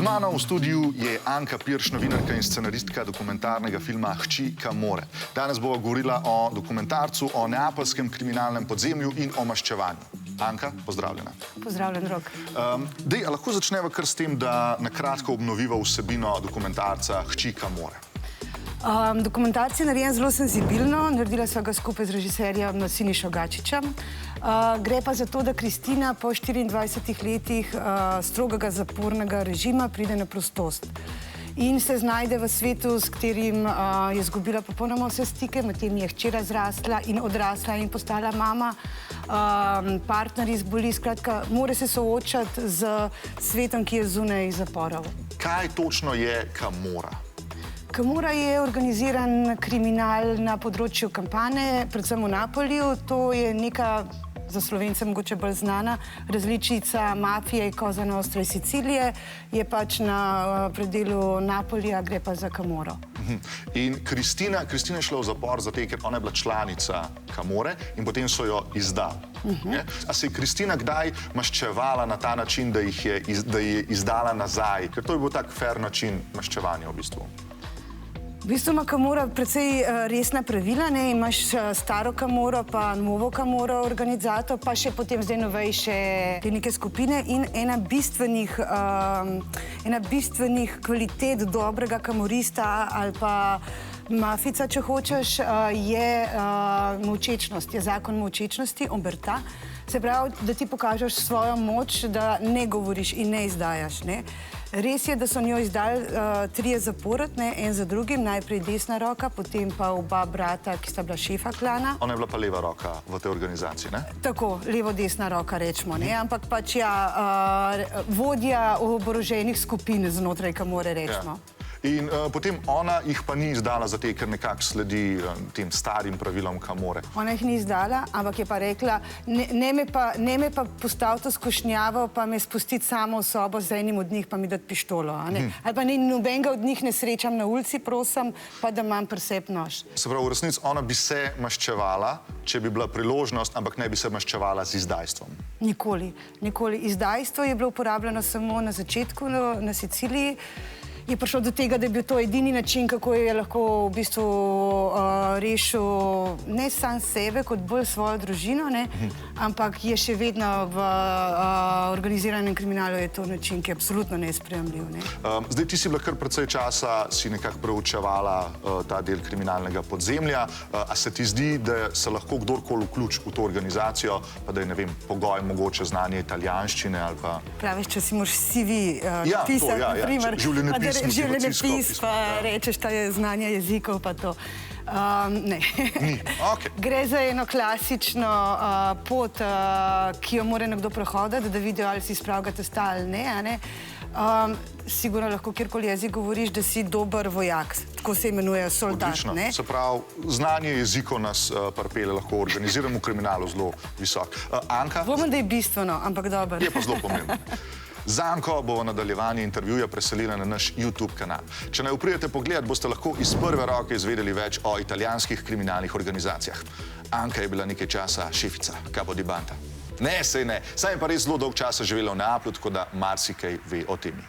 Z mano v studiu je Anka Pirš, novinarka in scenaristka dokumentarnega filma Hči Kamore. Danes bova govorila o dokumentarcu, o neapeljskem kriminalnem podzemlju in o maščevanju. Anka, pozdravljena. Pozdravljen, Rok. Dej, a lahko začneva kar s tem, da na kratko obnoviva vsebino dokumentarca Hči Kamore. Dokumentarc je narejen zelo senzibilno, naredila sva ga skupaj z režiserjem Sinišo Gačičem. Gre pa za to, da Kristina po 24 letih strogega zapornega režima pride na prostost in se znajde v svetu, s katerim je izgubila popolnoma vse stike, medtem je hčera zrasla in odrasla in postala mama, partner izboli, skratka, mora se soočati z svetom, ki je zunaj zaporov. Kaj točno je Kamora? Kamora je organiziran kriminal na področju Campane, predvsem v Napolju. To je neka, za Slovence mogoče bolj znana, različica mafije Cosa Nostra iz Sicilije. Je pač na predelu Napolja, gre pa za Kamoro. In Kristina je šla v zapor zato, ker ona je bila članica Kamore in potem so jo izdali. A se je Kristina kdaj maščevala na ta način, da je izdala nazaj? Ker to je bil tak fair način maščevanja v bistvu. V bistvu ima Kamora precej resna pravila, ne? Imaš staro Kamoro, pa novo Kamoro organizator, pa še potem zdaj novejše te neke skupine in ena bistvenih kvalitet dobrega kamorista ali pa mafica, če hočeš, je molčečnost, je zakon molčečnosti, omerta. Se pravi, da ti pokažeš svojo moč, da ne govoriš in ne izdajaš, ne? Res je, da so njo izdali trije zapored, en za drugim, najprej desna roka, potem pa oba brata, ki sta bila šefa klana. Ona je bila pa leva roka v tej organizaciji, ne? Tako, levo-desna roka, rečemo, ne? Ampak pač ja, vodja oboroženih skupin znotraj Kamore, rečemo. In potem ona jih pa ni izdala zato, ker nekako sledi tem starim pravilom Kamore. Ona jih ni izdala, ampak je pa rekla, ne me pa postaviti v skušnjavo, pa me spustiti samo v sobo z enim od njih, pa mi dati pištolo. Ali pa nobenega od njih ne srečam na ulici, prosim, pa da imam pri sebi nož. Se pravi, v resnici ona bi se maščevala, če bi bila priložnost, ampak ne bi se maščevala z izdajstvom. Nikoli, nikoli. Izdajstvo je bilo uporabljeno samo na začetku na Siciliji. Je prišlo do tega, da je bil to edini način, kako je lahko v bistvu rešil ne sam sebe, kot bolj svojo družino, ne, ampak je še vedno v organiziranem kriminalu je to način, ki je absolutno nesprejemljiv, ne. Zdaj, ti si bila kar precej časa, si nekako preučevala ta del kriminalnega podzemlja. A se ti zdi, da se lahko kdorkoli vključi v to organizacijo, pa da je, ne vem, pogoj mogoče znanje italijanščine ali pa... Praviš, če si moraš CV pisati, na primer, življenjepis, pa rečeš, da je znanje jezikov, pa to. Ne. Gre za eno klasično pot, ki jo mora nekdo prehoditi, da vidijo, ali si iz pravega testa ali ne. Sigurno lahko kjerkoli jezik govoriš, da si dober vojak. Tako se imenujejo soldat, ne? Odlično. Se pravi, znanje jezikov nas pripelje lahko organiziranemu kriminalu zelo visok. Anka? Dvomim, da je bistveno, ampak dobro. Je pa zelo pomembno. Z Anko bo v nadaljevanje intervjuja preselila na naš YouTube kanal. Če ne pridete pogledat, boste lahko iz prve roke izvedeli več o italijanskih kriminalnih organizacijah. Anka je bila nekaj časa šefica Capo di Banda. Ne, saj ne. Saj je pa res zelo dolg časa živela v Neaplju, tako da marsikaj ve o temi.